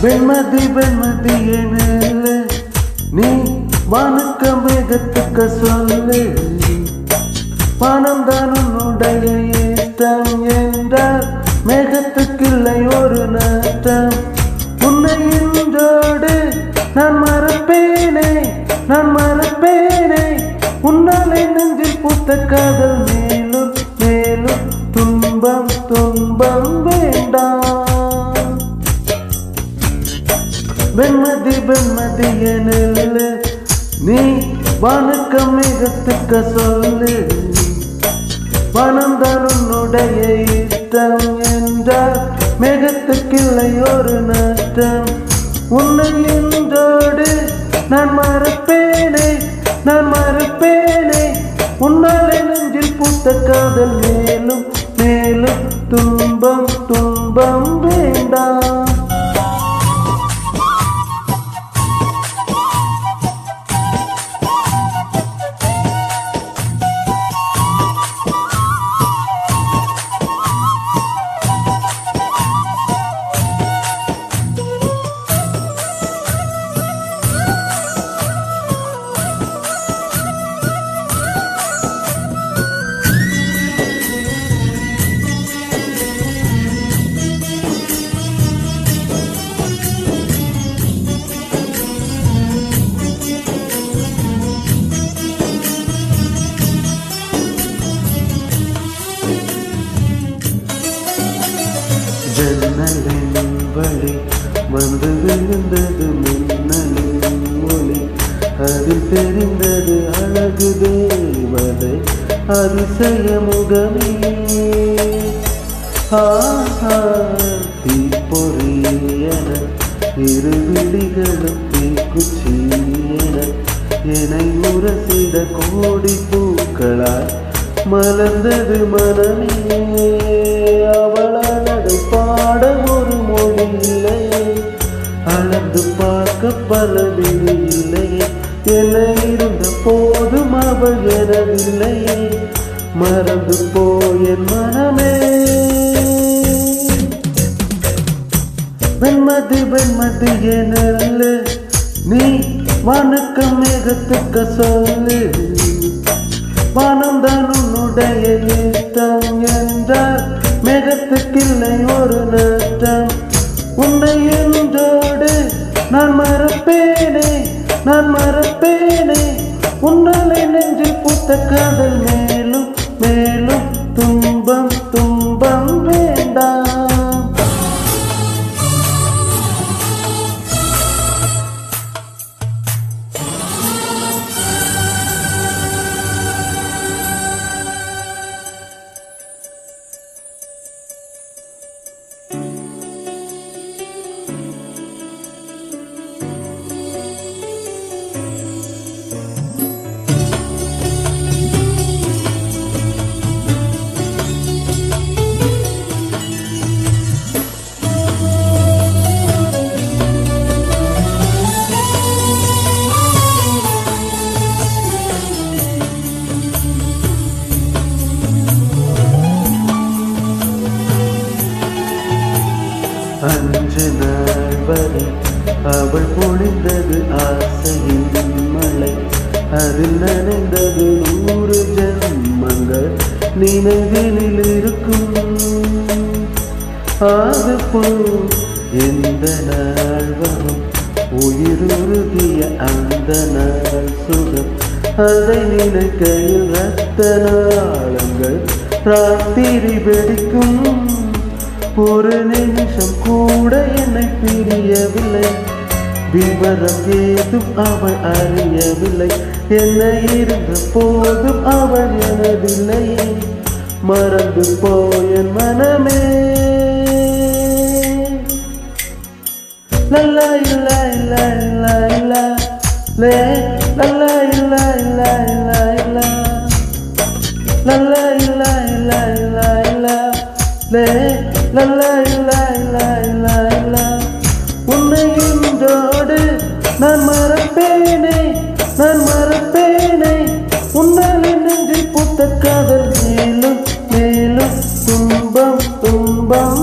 வெண்மதி வெண்மதி என நீ வானுக்க மேகத்துக்க சொல்லு பணம் தான் உன்னுடைய இஷ்டம் என்றால் மேகத்துக்கில்லை ஒரு நஷ்டம். உன்னை இன்றோடு நான் மறப்பேனே நான் மறப்பேனே உன்னாலே நெஞ்சில் பூத்த காதல் மேலும் மேலும் துன்பம் துன்பம் வேண்டாம். வெண்மதி வெண்மதி என நீ வானுக்க மேகத்துக்க சொல்லு பணம் தான் உன்னுடைய இஷ்டம் என்றால் மேகத்துக்கில்லை ஒரு நஷ்டம். உன்னை இன்றோடு நான் மறப்பேனே நான் மறப்பேனே உன்னாலே நெஞ்சில் பூத்த காதல் மேலும் மேலும் துன்பம் துன்பம் வேண்டாம். ஜன்னலின் வழி வந்து விழுந்தது மின்னலின் ஒளி, அதில் தெரிந்தது அழகு தேவதை அதிசய முகமே. தீப்பொறியென இரு விழிகளும் தீக்குச்சியென என்னை உரசிட கோடி பூக்களாய் மலர்ந்தது மனமே. அவளை பாட ஒரு மொழி இல்லையே, அளந்து பார்க்க பல விழி இல்லையே. என இருந்த போதும் அவள் எனதில்லையே, மறந்து போய் என் மனமே. வெண்மதி வெண்மதி என நீ வானுக்க மேகத்துக்க சொல்லு வானம் தான் உன்னுடைய இஷ்டம் என்றால் மேகத்துக்கில்லை ஒரு நஷ்டம். உன்னை என்றோடு நான் மறப்பேனே நான் மறப்பேனே உன்னாலே நெஞ்சில் பூத்த காதல் மேலும் மேலும் துன்பம் துன்பம் வேண்டாம். அஞ்சு நாள் வரை அவள் பொழிந்தது ஆசையின் மழை, அதில் நனைந்தது 100 ஜென்மங்கள் நினைவினில் இருக்கும். அதுபோல் எந்த நாள் வரும் உயிருருகிய அந்த நாள் சுகம், அதை நினைக்கையில் ரத்த நாளங்கள் ராத்திரி வெடிக்கும். ஒரு நிமிஷம் கூட என்னை பிரியவில்லை, விவரம் ஏதும் அவள் அறியவில்லை. என்னை இருந்த போதும் அவள் எனதில்லையே, மறந்து போய் மனமே. லல்லா இல்லா இல்லா இல்லா இல்லா லே லல்லா இல்லா இல்லா இல்லா இல்லா லல்லா இல்லா இல்லா இல்லா இல்லா லே லல்லா இல்லா இல்லா இல்லா இல்லா. உன்னை இன்றோடு நான் மறப்பேனே நான் மறப்பேனே உன்னாலே நெஞ்சில் பூத்த காதல் மேலும் மேலும் துன்பம் துன்பம்